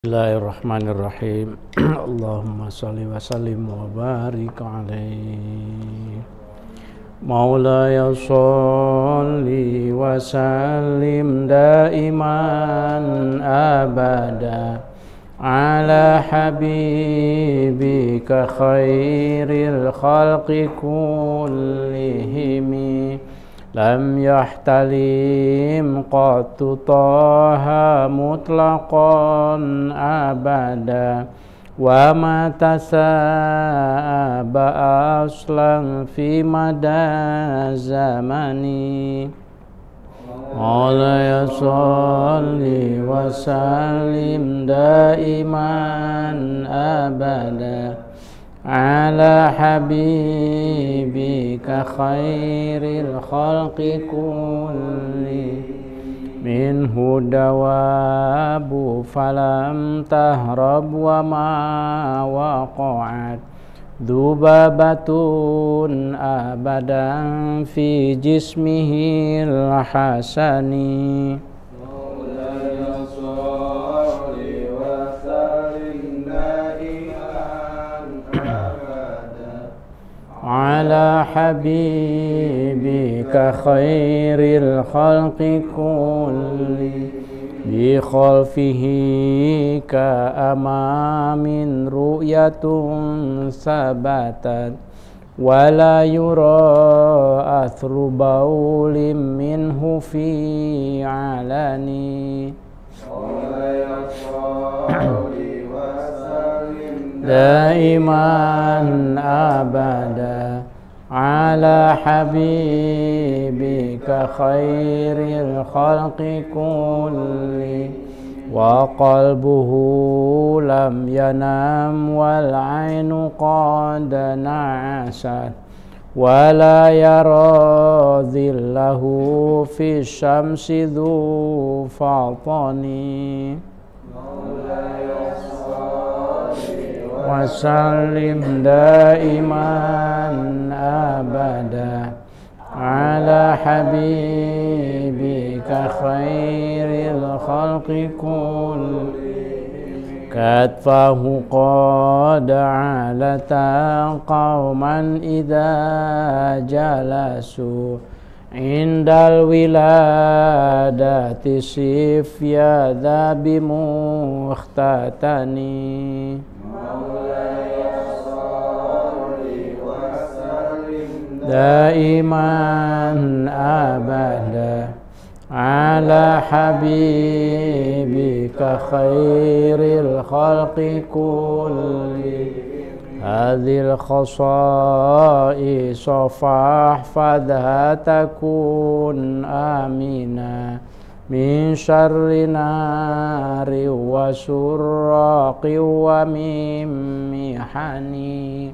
Bismillahirrahmanirrahim. Allahumma salli wa sallim wa barik alaihi. Maulaya salli wa sallim daiman abada ala habibika khairil khalqi kullihimi. Lam yahtalim qattu taha mutlaqan abada wa ma tasaba aslan fi mada zamani. Maulaya salli wa sallim daiman abada ala habibika khairil khalqi kulli. Minhu dawabu falam tahrab wa ma waqa'at dhubabatun abadan fi jismihil hasani. Ala habibika khairil khalqi kulli bi khalfihi ka amamin ru'yatun sabatat wala yura athru baulim minhu fi alani. Daiman abada ala habibika khairil khalqi kulli wa qalbuhu lam yanam wal ainu qad na'asat wa la yara dhillahu fi syamsi dhu fatani. Wa sallim daiman abada ala habibika khairil khalqi kulli. Katfahu qad alata qauman idha jalasu indal wiladati sifya dhabi mukhtatani. Daiman abada ala habibika khairil khalqi kulli. Hadhil khasa'is fahfadha takun amina min syarri nari wa surraqi wa min mihani.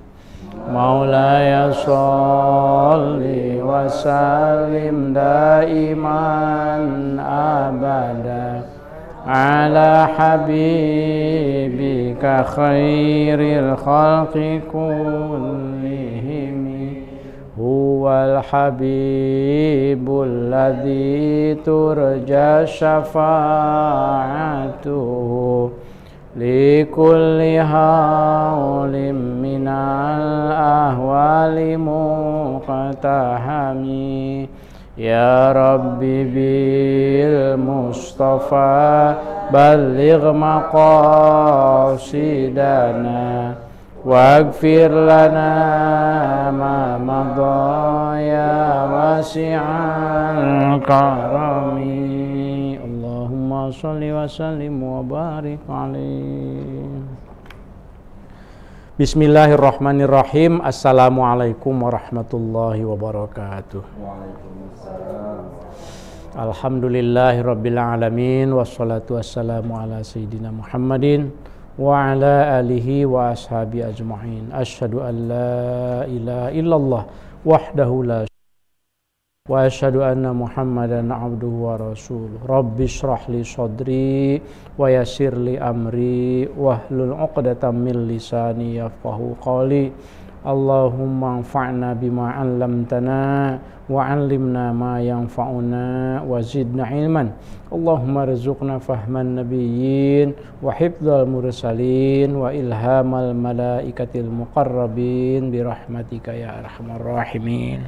Maulaya salli wa sallim daiman abada ala habibika khairil khalqi kullihim. Huwal habibul ladzi turja syafa'atuhu li kulli haulim minal ahwali muqtahami. Ya Rabbi bil Mustafa balligh maqasidana waghfir lana ma madha ya wasi'al karami. Allahumma salli wa sallim wa barik alaihi. Bismillahirrahmanirrahim. Assalamualaikum warahmatullahi wabarakatuh. Alhamdulillahi rabbil alamin. Wassalatu wassalamu ala sayyidina Muhammadin wa ala alihi wa ashabi ajma'in. Asyhadu an la ilaha illallah wahdahu la wa asyhadu anna Muhammadan abduhu wa rasuluh. Rabbi shrah li sadri wa yassir li amri wahlul 'uqdatam min lisani yafqahu qawli. Allahumma anfa'na bima 'allamtana wa 'allimna ma yanfa'una wa zidna ilman. Allahumma rizqna fahman nabiyyin wa hifdzal mursalin wa ilhamal malaikatil muqarrabin bi rahmatika ya arhamar rahimin.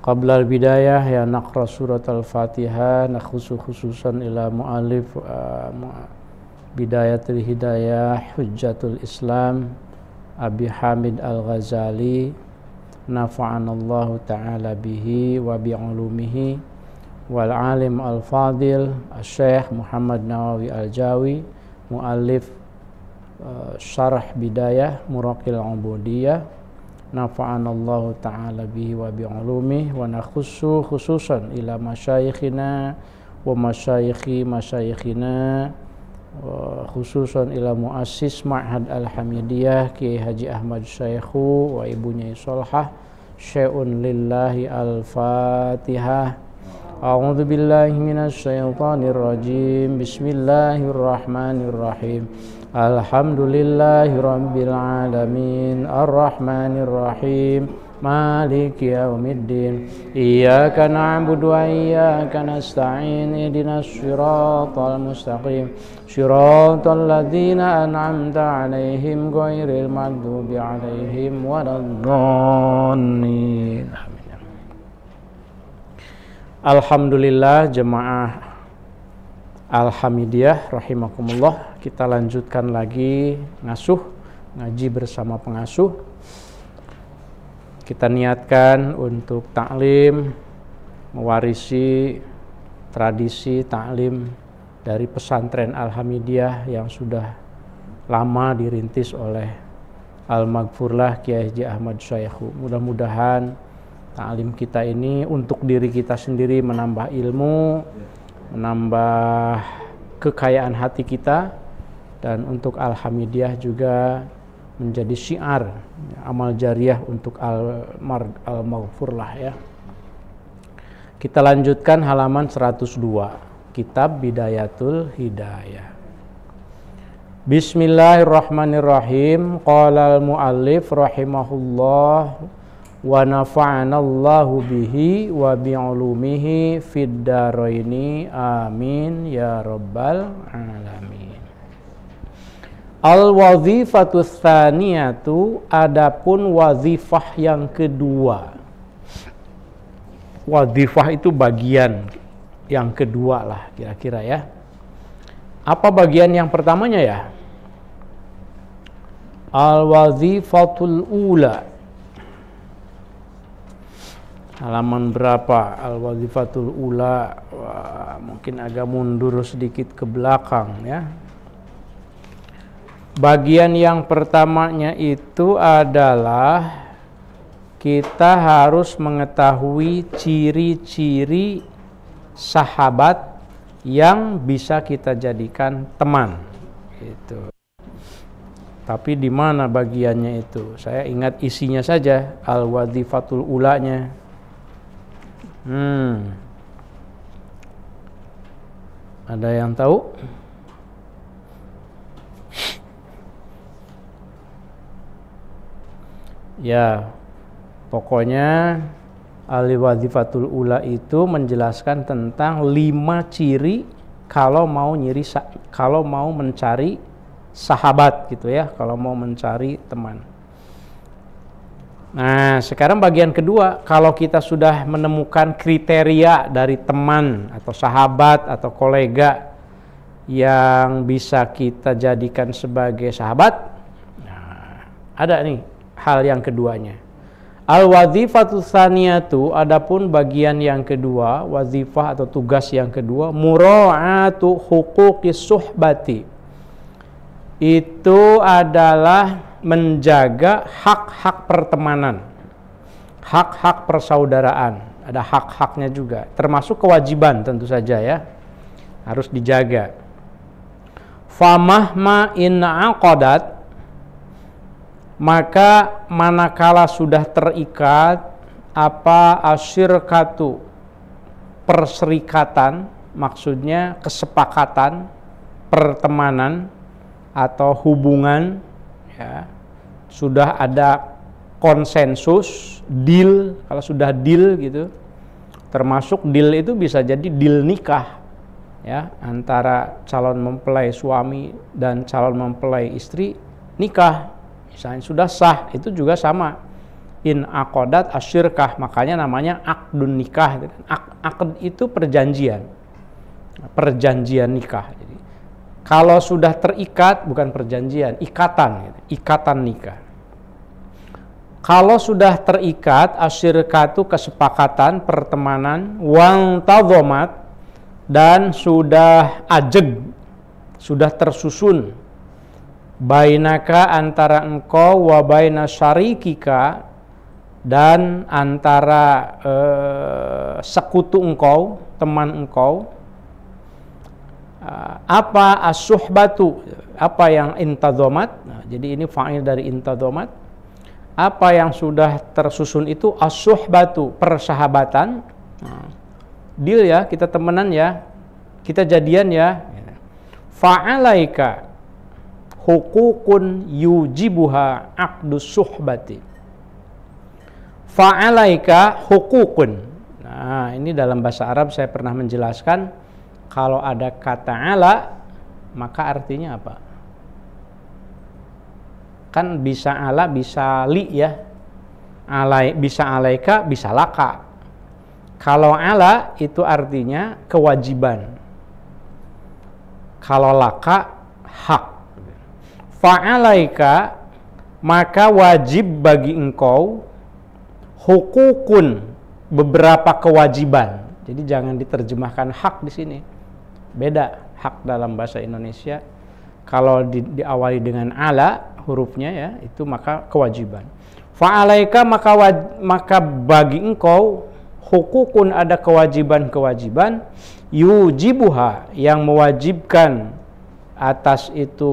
Qabla al-bidayah ya naqra surat al-Fatihah khususan ila mu'alif Bidayatul Hidayah Hujjatul Islam Abi Hamid Al-Ghazali nafa'anallahu ta'ala bihi wa bi'ulumihi wal alim al-fadil Syekh Muhammad Nawawi Al-Jawi muallif syarah Bidayah Muraqil Ubudiyah nafa'anallahu ta'ala bihi wa bi'ulumihi wa nakhussu khususan ila masyayikhina wa masyayikhina khususan ila muassis Ma'had Al-Hamidiyah Kiai Haji Ahmad Syekhu wa ibunya Solhah syai'un lillahi al-Fatihah. A'udzu billahi minasy syaithanir rajim. Bismillahirrahmanirrahim. Alhamdulillahi rabbil alamin arrahmanir rahim maliki yaumiddin iyyaka na'budu wa iyyaka nasta'in ihdinas siratal mustaqim siratal ladzina an'amta 'alaihim ghairil maghdubi 'alaihim waladdallin. Alhamdulillah jemaah Al-Hamidiyah rahimakumullah, kita lanjutkan lagi ngaji bersama pengasuh. Kita niatkan untuk taklim, mewarisi tradisi taklim dari pesantren Al-Hamidiyah yang sudah lama dirintis oleh Al-Maghfurlah Kiai Haji Ahmad Syekhu. Mudah-mudahan taklim kita ini untuk diri kita sendiri menambah ilmu, menambah kekayaan hati kita, dan untuk Al-Hamidiyah juga menjadi syiar amal jariah untuk Al-Maghfurlah ya. Kita lanjutkan halaman 102 kitab Bidayatul Hidayah. Bismillahirrahmanirrahim. Qala al-muallif rahimahullah wa nafa'anallahu bihi wa bi'ulumihi fid daraini amin ya rabbal alamin. Al-wazifatu tsaniyatu, adapun wazifah yang kedua. Wazifah itu bagian yang kedua lah kira-kira ya. Apa bagian yang pertamanya ya? Al-wazifatul ula. Halaman berapa al-wazifatul ula? Wah, mungkin agak mundur sedikit ke belakang ya. Bagian yang pertamanya itu adalah kita harus mengetahui ciri-ciri sahabat yang bisa kita jadikan teman. Itu. Tapi di mana bagiannya itu? Saya ingat isinya saja, al-wazifatul ulanya. Ada yang tahu? Ya, pokoknya al-wazifatul ula itu menjelaskan tentang 5 ciri kalau mau mencari sahabat gitu ya, kalau mau mencari teman. Nah, sekarang bagian kedua, kalau kita sudah menemukan kriteria dari teman atau sahabat atau kolega yang bisa kita jadikan sebagai sahabat, nah, ada nih hal yang keduanya. Al-wazifatu tsaniyatu, adapun bagian yang kedua, wazifah atau tugas yang kedua, mura'atu huquqis suhbati. Itu adalah menjaga hak-hak pertemanan, hak-hak persaudaraan. Ada hak-haknya juga, termasuk kewajiban tentu saja ya, harus dijaga. Famahma in aqadat, maka manakala sudah terikat apa asyirkatu, perserikatan, maksudnya kesepakatan, pertemanan atau hubungan ya, sudah ada konsensus, deal, kalau sudah deal gitu, termasuk deal itu bisa jadi deal nikah ya, antara calon mempelai suami dan calon mempelai istri nikah, misalnya sudah sah, itu juga sama, in aqadat asyirkah, makanya namanya akdun nikah. Akad itu perjanjian nikah. Jadi kalau sudah terikat, bukan perjanjian, ikatan gitu, ikatan nikah. Kalau sudah terikat, asyirkatu kesepakatan, pertemanan, wang tadhomat, dan sudah ajeg, sudah tersusun, bainaka antara engkau, wa baina syarikika, dan antara sekutu engkau, teman engkau, apa as-suhbatu, apa yang intadhomat. Nah, jadi ini fa'il dari intadhomat. Apa yang sudah tersusun itu as-suhbatu, persahabatan. Nah, deal ya, kita temenan ya, kita jadian ya. Fa'alaika hukukun yujibuha aqdus suhbati. Fa'alaika hukukun. Nah, ini dalam bahasa Arab saya pernah menjelaskan, kalau ada kata ala, maka artinya apa? Kan bisa ala, bisa li ya. Alai, bisa alaika, bisa laka. Kalau ala itu artinya kewajiban. Kalau laka hak. Fa'alaika, maka wajib bagi engkau, hukukun, beberapa kewajiban. Jadi jangan diterjemahkan hak di sini. Beda hak dalam bahasa Indonesia. Kalau diawali dengan ala hurufnya ya, itu maka kewajiban. Fa'alaika, maka bagi engkau, hukukun, ada kewajiban-kewajiban, yujibuha, yang mewajibkan atas itu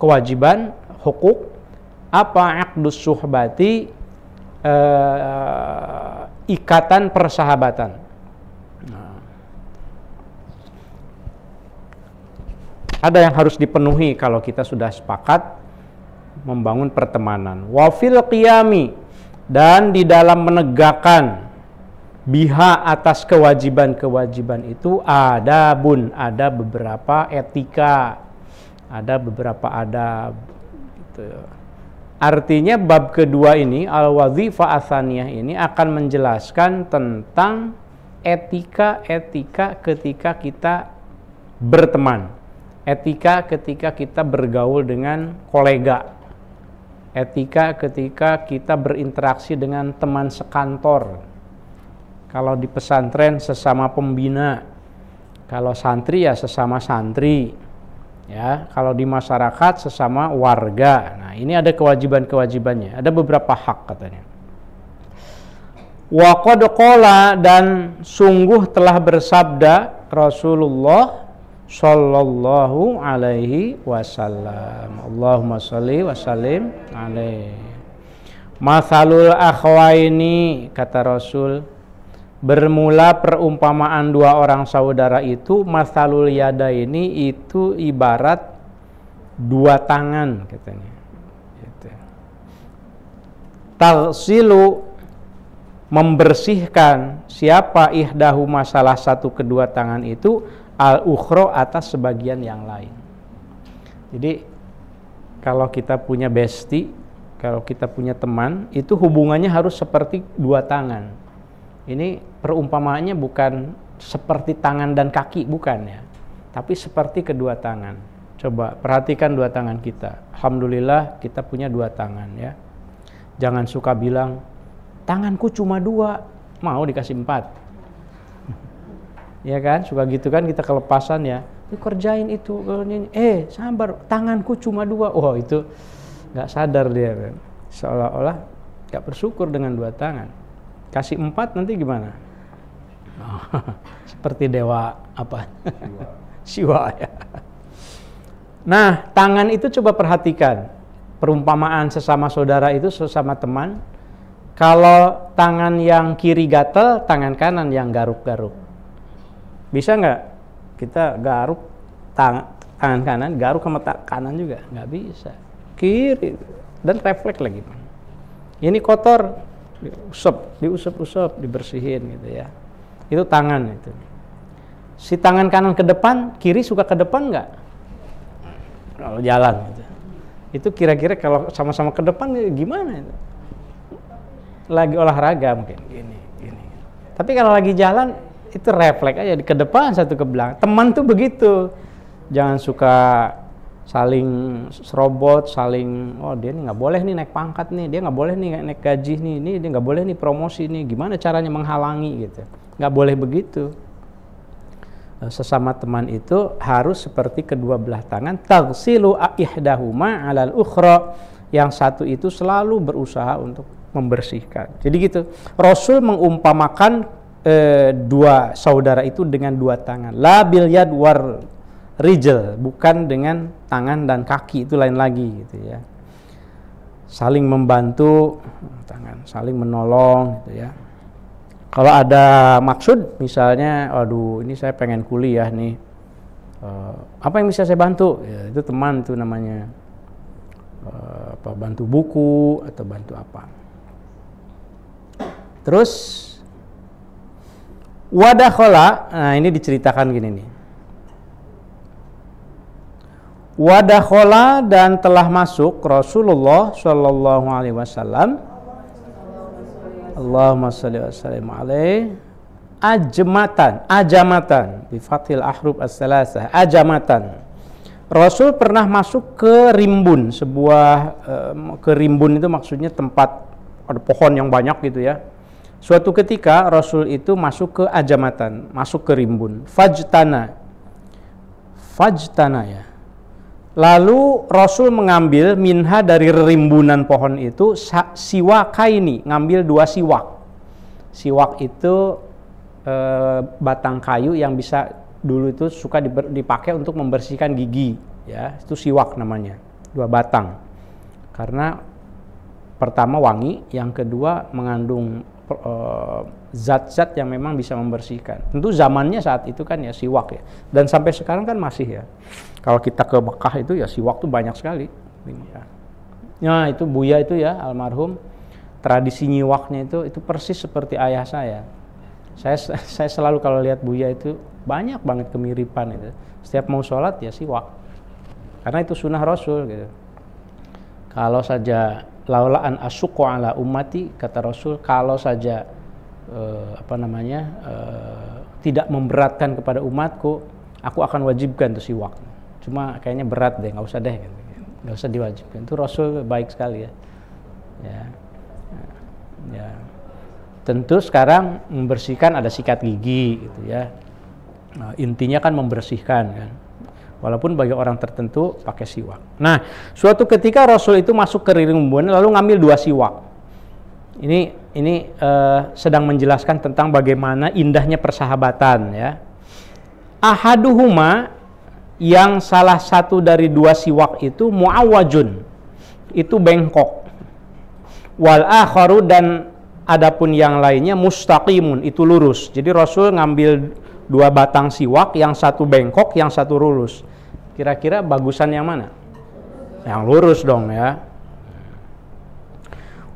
kewajiban, hukuk, apa aqdus suhbati, ikatan persahabatan. Ada yang harus dipenuhi kalau kita sudah sepakat membangun pertemanan. Wa fil qiyami, dan di dalam menegakkan biha, atas kewajiban-kewajiban itu, adabun, ada beberapa etika, ada beberapa adab gitu. Artinya bab kedua ini, al-wadhifah atsaniyah ini akan menjelaskan tentang etika-etika ketika kita berteman. Etika ketika kita bergaul dengan kolega, etika ketika kita berinteraksi dengan teman sekantor. Kalau di pesantren sesama pembina, kalau santri ya sesama santri, ya. Kalau di masyarakat sesama warga. Nah, ini ada kewajiban-kewajibannya. Ada beberapa hak katanya. Wa qad qala, dan sungguh telah bersabda Rasulullah sallallahu alaihi wasallam. Allahumma shalli wa sallim alaihi. Mathalul akhwaini, kata Rasul, bermula perumpamaan dua orang saudara itu, mathalul yadaini, itu ibarat dua tangan katanya. Gitu. Taghsilu, membersihkan, siapa ihdahuma, salah satu kedua tangan itu, al-ukhra, atas sebagian yang lain. Jadi kalau kita punya bestie, kalau kita punya teman, itu hubungannya harus seperti dua tangan. Ini perumpamaannya bukan seperti tangan dan kaki, bukan ya, tapi seperti kedua tangan. Coba perhatikan dua tangan kita. Alhamdulillah kita punya dua tangan ya. Jangan suka bilang, tanganku cuma dua, mau dikasih 4. Ya kan, suka gitu kan, kita kelepasan ya, kerjain itu, sabar, tanganku cuma 2. Oh, itu nggak sadar dia kan, seolah-olah nggak bersyukur dengan 2 tangan. Kasih 4 nanti gimana? Oh, seperti dewa apa? Siwa ya. Nah, tangan itu coba perhatikan, perumpamaan sesama saudara itu, sesama teman. Kalau tangan yang kiri gatel, tangan kanan yang garuk-garuk. Bisa nggak kita garuk tangan kanan, garuk sama kanan juga? Nggak bisa. Kiri dan refleks lagi. Ini kotor, diusap, dibersihin gitu ya. Itu tangan itu. Si tangan kanan ke depan, kiri suka ke depan nggak? Kalau jalan gitu. Itu kira-kira kalau sama-sama ke depan gimana itu? Lagi olahraga mungkin gini. Tapi kalau lagi jalan itu refleks aja ke depan satu ke belakang. Teman tuh begitu. Jangan suka saling serobot, saling dia nih nggak boleh nih naik pangkat nih, dia nggak boleh nih naik gaji nih, dia nggak boleh nih promosi nih. Gimana caranya menghalangi gitu? Nggak boleh begitu. Sesama teman itu harus seperti kedua belah tangan, taghsilu ihdahuma 'alal ukhra, yang satu itu selalu berusaha untuk membersihkan. Jadi gitu. Rasul mengumpamakan dua saudara itu dengan dua tangan. La bil yad war rijl, bukan dengan tangan dan kaki, itu lain lagi gitu ya. Saling membantu tangan, saling menolong gitu ya. Kalau ada maksud misalnya, aduh ini saya pengen kuliah nih, apa yang bisa saya bantu? Ya, itu teman itu namanya, bantu buku atau bantu apa. Terus wadakhola, nah ini diceritakan gini nih. Wadakhola, dan telah masuk Rasulullah Shallallahu Alaihi Wasallam, Allahumma sholli wa sallim alaihi, ajamatan bi fathil ahruf as-salasah, ajamatan. Rasul pernah masuk ke rimbun, ke rimbun itu maksudnya tempat ada pohon yang banyak gitu ya. Suatu ketika Rasul itu masuk ke ajamatan, masuk ke rimbun. Fajtana ya. Lalu Rasul mengambil minha dari rimbunan pohon itu siwakaini, ngambil dua siwak. Siwak itu batang kayu yang bisa dulu itu suka dipakai untuk membersihkan gigi, ya. Itu siwak namanya, dua batang. Karena pertama wangi, yang kedua mengandung zat-zat yang memang bisa membersihkan. Tentu zamannya saat itu kan ya siwak ya, dan sampai sekarang kan masih ya. Kalau kita ke Mekah itu ya siwak tuh banyak sekali. Nah itu Buya itu ya almarhum, tradisi nyiwaknya itu persis seperti ayah saya. Saya selalu kalau lihat Buya itu banyak banget kemiripan itu. Setiap mau sholat ya siwak, karena itu sunnah Rasul gitu. Kalau saja laula an asyqa ala ummati, kata Rasul, kalau saja tidak memberatkan kepada umatku, aku akan wajibkan tuh siwak. Cuma kayaknya berat deh, nggak usah deh, nggak usah diwajibkan. Itu Rasul baik sekali ya. Ya. Tentu sekarang membersihkan ada sikat gigi gitu ya. Nah, intinya kan membersihkan kan. Walaupun bagi orang tertentu pakai siwak. Nah, suatu ketika Rasul itu masuk ke rimbun lalu ngambil dua siwak. Ini sedang menjelaskan tentang bagaimana indahnya persahabatan ya. Ahaduhuma, yang salah satu dari dua siwak itu muawwajun, itu bengkok. Wal akharu, dan adapun yang lainnya mustaqimun, itu lurus. Jadi Rasul ngambil dua batang siwak, yang satu bengkok, yang satu lurus. Kira-kira bagusan yang mana? Yang lurus dong ya.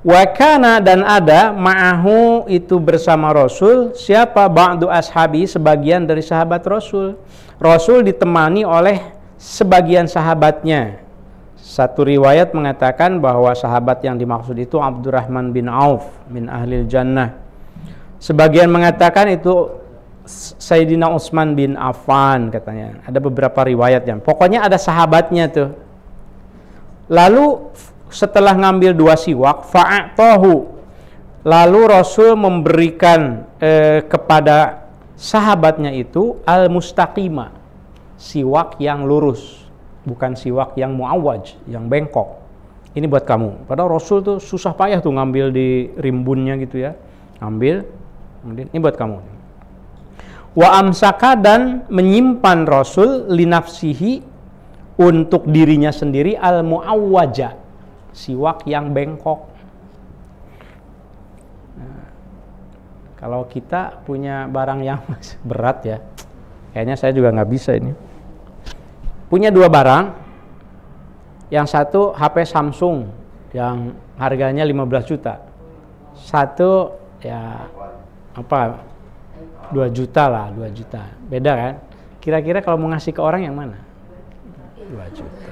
Wa kana, dan ada ma'ahu, itu bersama Rasul, siapa? Ba'du ashabi, sebagian dari sahabat Rasul. Rasul ditemani oleh sebagian sahabatnya. Satu riwayat mengatakan bahwa sahabat yang dimaksud itu Abdurrahman bin Auf min ahlil jannah. Sebagian mengatakan itu Sayyidina Utsman bin Affan katanya. Ada beberapa riwayat yang pokoknya ada sahabatnya tuh. Lalu setelah ngambil dua siwak, fa'atahu, lalu Rasul memberikan kepada sahabatnya itu al-mustaqima, siwak yang lurus, bukan siwak yang muawwaj, yang bengkok. Ini buat kamu. Padahal Rasul tuh susah payah tuh ngambil di rimbunnya gitu ya. Ngambil, ini buat kamu. Wa amsaka, dan menyimpan Rasul linafsihi, untuk dirinya sendiri, al-muawwaja, siwak yang bengkok. Nah, kalau kita punya barang yang berat ya, kayaknya saya juga nggak bisa ini. Punya dua barang, yang satu HP Samsung, yang harganya 15 juta. Satu ya apa 2 juta lah, 2 juta. Beda kan? Kira-kira kalau mau ngasih ke orang yang mana? 2 juta.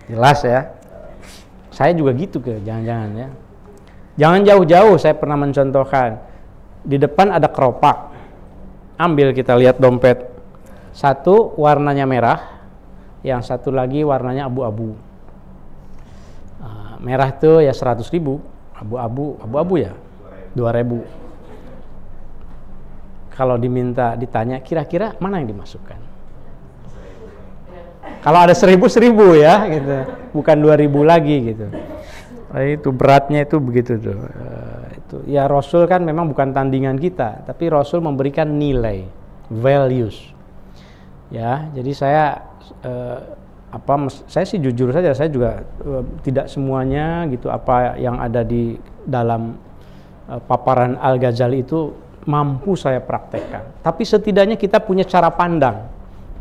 Jelas ya. Saya juga gitu jangan-jangan ya. Jangan jauh-jauh, saya pernah mencontohkan. Di depan ada keropak. Ambil, kita lihat dompet. Satu warnanya merah, yang satu lagi warnanya abu-abu. Merah tuh ya 100.000, abu-abu ya 2.000. Kalau ditanya kira-kira mana yang dimasukkan? Kalau ada 1.000 ya gitu, bukan 2.000 lagi gitu. Itu beratnya itu begitu tuh. Itu ya, Rasul kan memang bukan tandingan kita, tapi Rasul memberikan nilai, values. Ya, jadi saya saya sih jujur saja, saya juga tidak semuanya gitu apa yang ada di dalam paparan Al-Ghazali itu mampu saya praktekkan. Tapi setidaknya kita punya cara pandang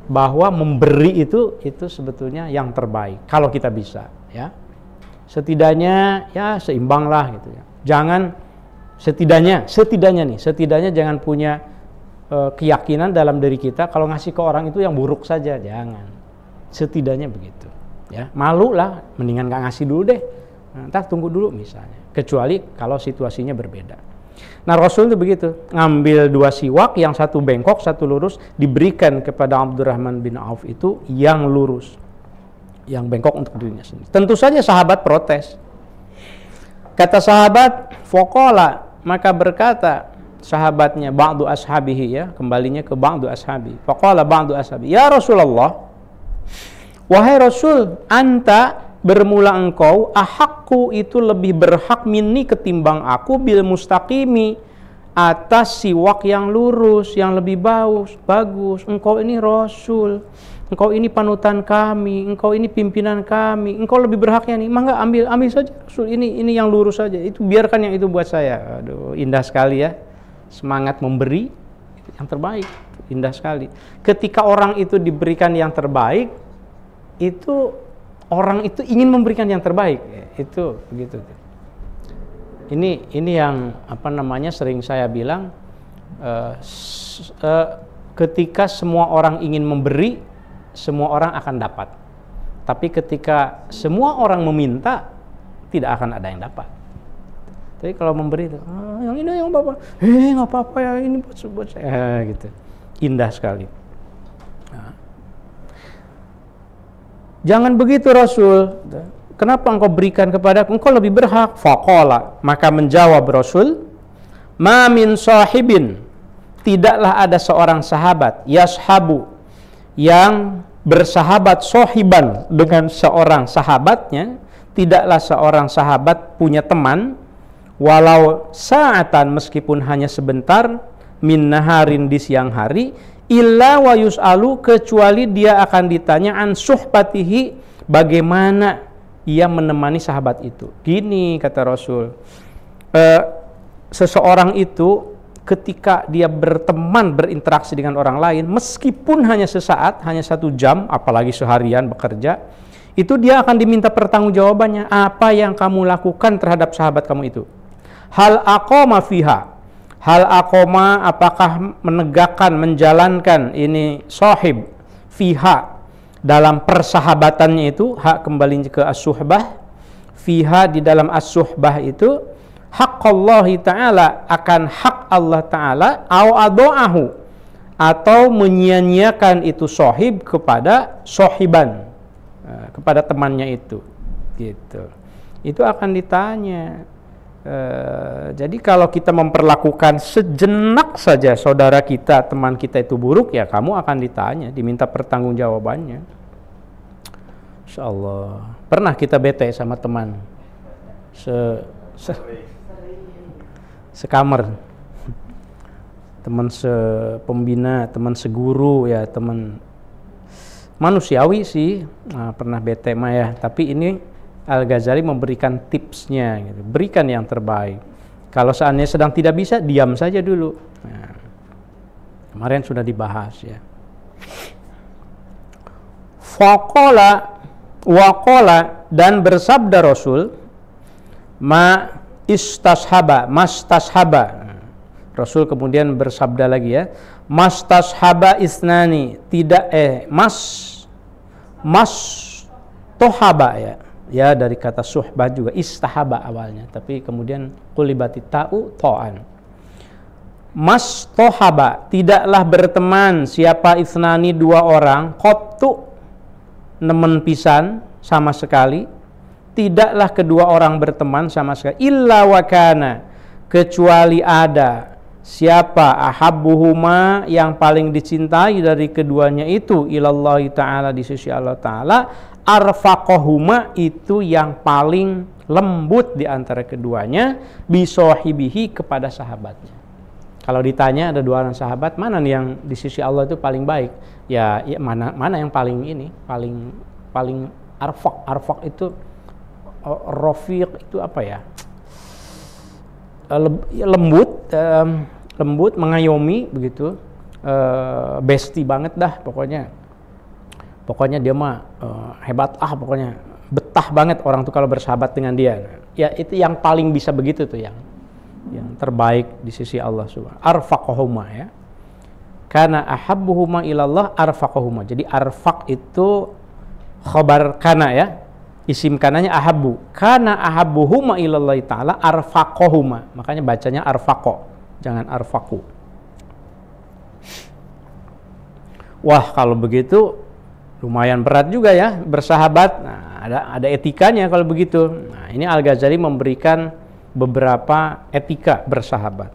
bahwa memberi itu sebetulnya yang terbaik kalau kita bisa, ya. Setidaknya ya seimbanglah gitu ya. Jangan setidaknya jangan punya keyakinan dalam diri kita kalau ngasih ke orang itu yang buruk saja, jangan. Setidaknya begitu, ya. Malu lah, mendingan nggak ngasih dulu deh. Ntar tunggu dulu misalnya. Kecuali kalau situasinya berbeda. Nah, Rasul itu begitu, ngambil 2 siwak, yang satu bengkok, satu lurus, diberikan kepada Abdurrahman bin Auf itu yang lurus, yang bengkok untuk dirinya sendiri. Tentu saja sahabat protes. Kata sahabat, faqala, maka berkata sahabatnya, ba'du ashabihi, ya, kembalinya ke ba'du ashabi. Faqala ba'du ashabi, ya Rasulullah, wahai Rasul, anta, bermula engkau, ahakku itu lebih berhak minni ketimbang aku, bil mustaqimi, atas siwak yang lurus, yang lebih bagus. Engkau ini Rasul, engkau ini panutan kami, engkau ini pimpinan kami, engkau lebih berhaknya nih. Mangga ambil saja Rasul, ini yang lurus saja, itu biarkan yang itu buat saya. Aduh, indah sekali ya, semangat memberi yang terbaik, indah sekali. Ketika orang itu diberikan yang terbaik, itu orang itu ingin memberikan yang terbaik, itu begitu. Ini yang sering saya bilang, ketika semua orang ingin memberi, semua orang akan dapat. Tapi ketika semua orang meminta, tidak akan ada yang dapat. Tapi kalau memberi itu, yang ini yang Bapak, nggak apa-apa ya, ini buat saya, gitu. Indah sekali. Jangan begitu Rasul, kenapa engkau berikan kepadaku? Engkau lebih berhak. Faqala, maka menjawab Rasul, ma min sahibin, tidaklah ada seorang sahabat, yashabu, yang bersahabat, sohiban, dengan seorang sahabatnya. Tidaklah seorang sahabat punya teman, walau saatan, meskipun hanya sebentar, min naharin, di siang hari, illa wa yus'alu, kecuali dia akan ditanya an suhbatihi, bagaimana ia menemani sahabat itu. Gini kata Rasul, seseorang itu ketika dia berteman, berinteraksi dengan orang lain, meskipun hanya sesaat, hanya 1 jam, apalagi seharian bekerja, itu dia akan diminta pertanggungjawabannya. Apa yang kamu lakukan terhadap sahabat kamu itu? Hal aqama fiha, hal aqoma, apakah menegakkan, menjalankan ini sahib, fiha, dalam persahabatannya itu, hak kembali ke as-suhbah, fiha, di dalam as-suhbah itu, haqqallahi ta'ala, akan hak Allah Ta'ala, au ado'ahu, atau menyia-nyiakan itu sahib kepada sahiban, kepada temannya itu, gitu. Itu akan ditanya. Jadi kalau kita memperlakukan sejenak saja saudara kita, teman kita itu buruk, ya kamu akan ditanya, diminta pertanggungjawabannya. Insyaallah. Pernah kita bete sama teman sekamar, teman sepembina, teman seguru, ya teman manusiawi sih. Nah, pernah bete mah ya, tapi ini Al-Ghazali memberikan tipsnya, gitu. Berikan yang terbaik. Kalau seandainya sedang tidak bisa, diam saja dulu. Nah, kemarin sudah dibahas ya. Faqala waqala, dan bersabda Rasul, ma istashaba, mastashaba. Rasul kemudian bersabda lagi ya, mastashaba isnani, tidak mas tohaba ya. Ya dari kata suhbah juga istahaba awalnya, tapi kemudian qulibati ta'u ta'an. Mas tohaba, tidaklah berteman siapa isnani dua orang, qattu nemen pisan sama sekali, tidaklah kedua orang berteman sama sekali, illa wakana, kecuali ada siapa ahabbuhuma yang paling dicintai dari keduanya itu ilallahi ta'ala, di sisi Allah Ta'ala, arfaqahuma, itu yang paling lembut di antara keduanya, bisohibihi, kepada sahabatnya. Kalau ditanya ada dua orang sahabat, mana nih yang di sisi Allah itu paling baik? Ya mana yang paling ini, paling arfaq itu rafiq itu apa ya? Lembut, mengayomi begitu, besti banget dah pokoknya dia mah hebat pokoknya betah banget orang tuh kalau bersahabat dengan dia. Ya itu yang paling bisa begitu tuh, yang terbaik di sisi Allah Subhanahu. Arfaqahuma ya, karena ahabbuhuma ilallah arfaqahuma. Jadi arfaq itu khabar kana ya, isim kananya ahabbu, kana ahabbuhuma ilallahi ta'ala arfaqahuma, makanya bacanya arfaqo, jangan arfaqu. Wah kalau begitu lumayan berat juga ya bersahabat. Nah, ada etikanya kalau begitu. Nah, ini Al-Ghazali memberikan beberapa etika bersahabat.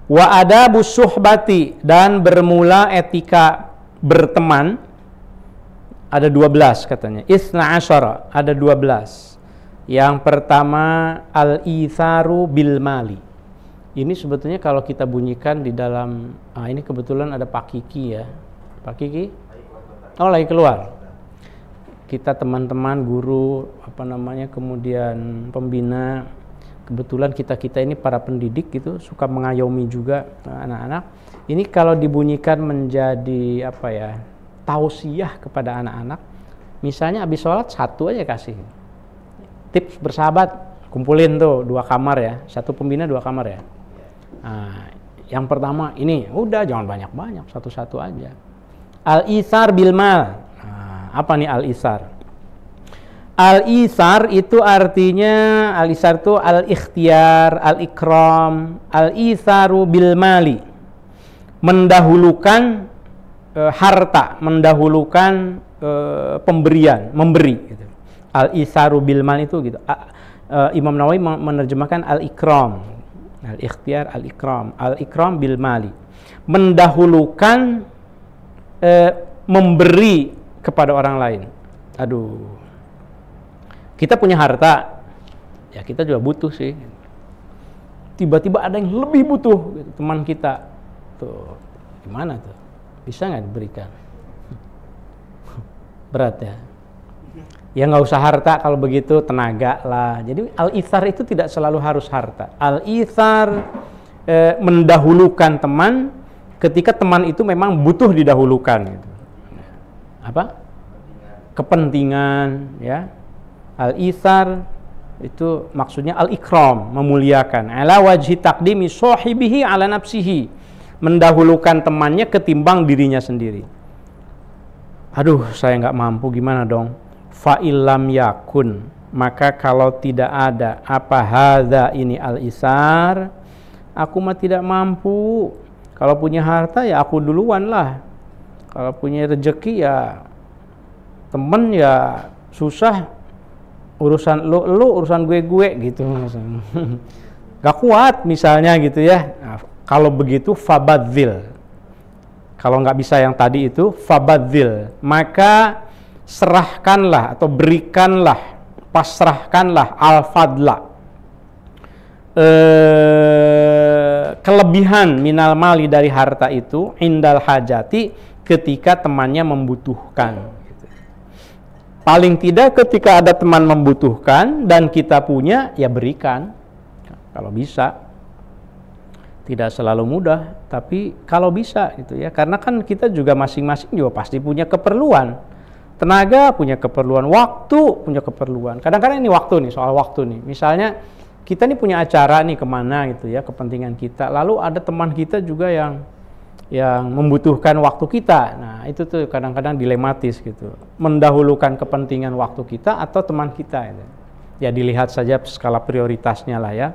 Wa adabus suhbati, dan bermula etika berteman ada 12 katanya. Isna asyara, ada 12. Yang pertama al-itharu bil mali. Ini sebetulnya kalau kita bunyikan di dalam ini kebetulan ada Pak Kiki ya. Pak Kiki? Oh lagi keluar. Kita teman-teman guru kemudian pembina, kebetulan kita ini para pendidik gitu, suka mengayomi juga anak-anak. Ini kalau dibunyikan menjadi tausiah kepada anak-anak. Misalnya habis sholat satu aja kasih. Tips bersahabat, kumpulin tuh 2 kamar ya, satu pembina 2 kamar ya. Nah, yang pertama ini udah jangan banyak-banyak, satu-satu aja. Al-ithar bil mal. Nah, apa nih al-ithar? Al-ithar itu artinya, al-ithar itu al-ikhtiyar, al-ikram, al-itharu bil mali. Mendahulukan harta, mendahulukan pemberian, memberi gitu. Al-itharu bil mali itu gitu. Imam Nawawi menerjemahkan al-ikram, al-ikhtiyar, al-ikram, al-ikram bil mali. Mendahulukan memberi kepada orang lain. Aduh, kita punya harta, ya kita juga butuh sih. Tiba-tiba ada yang lebih butuh, gitu, teman kita, tuh gimana tuh? Bisa nggak diberikan? Berat ya. Ya nggak usah harta kalau begitu, tenaga lah. Jadi al-ithar itu tidak selalu harus harta. Al-ithar mendahulukan teman ketika teman itu memang butuh didahulukan gitu. Apa? Kepentingan ya. Al-ithar itu maksudnya al-ikram, memuliakan. Ala wajhi taqdimi sahibihi ala nafsihi, mendahulukan temannya ketimbang dirinya sendiri. Aduh, saya nggak mampu, gimana dong? Fa illam yakun, maka kalau tidak ada apa hadza ini al-ithar, aku mah tidak mampu. Kalau punya harta ya aku duluan lah. Kalau punya rezeki ya temen ya susah, urusan lu urusan gue gitu. Gak kuat misalnya gitu ya. Nah, kalau begitu fabadzil. Kalau nggak bisa yang tadi itu fabadzil, maka serahkanlah atau berikanlah, pasrahkanlah al-fadla, kelebihan minal mali dari harta itu, indal hajati, ketika temannya membutuhkan. Paling tidak ketika ada teman membutuhkan dan kita punya, ya berikan kalau bisa. Tidak selalu mudah, tapi kalau bisa gitu ya. Karena kan kita juga masing-masing juga pasti punya keperluan. Tenaga punya keperluan, waktu punya keperluan. Kadang-kadang ini waktu nih, soal waktu nih. Misalnya kita nih punya acara nih kemana gitu ya, kepentingan kita. Lalu ada teman kita juga yang membutuhkan waktu kita. Nah, itu tuh kadang-kadang dilematis gitu. Mendahulukan kepentingan waktu kita atau teman kita gitu. Ya dilihat saja skala prioritasnya lah ya.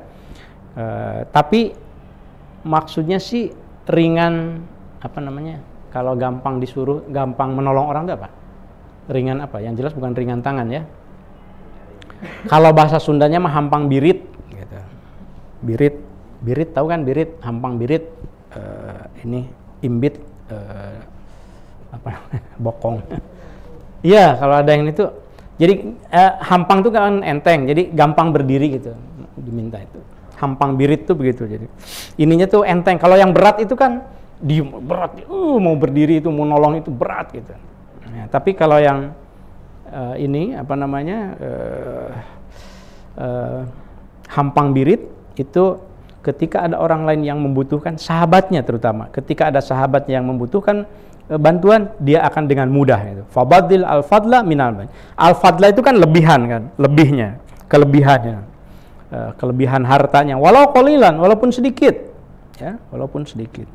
Tapi maksudnya sih ringan apa namanya? Kalau gampang disuruh, gampang menolong orang itu apa? Ringan apa? Yang jelas bukan ringan tangan ya. Kalau bahasa Sundanya mah hampang birit gitu. Birit tahu kan birit, hampang birit. Ini imbit bokong. Iya, kalau ada yang itu. Jadi hampang itu kan enteng, jadi gampang berdiri gitu. Diminta itu. Hampang birit tuh begitu. Jadi ininya tuh enteng. Kalau yang berat itu kan berat. Mau berdiri itu, mau nolong itu berat gitu. Nah, tapi kalau yang ini apa namanya hampang birit itu ketika ada orang lain yang membutuhkan, sahabatnya terutama, ketika ada sahabat yang membutuhkan bantuan, dia akan dengan mudah itu. Fabadil al-fadla minal. Al-fadla itu kan lebihan kan, lebihnya, kelebihannya, kelebihan hartanya, walau qalilan, walaupun sedikit, ya, walaupun sedikit.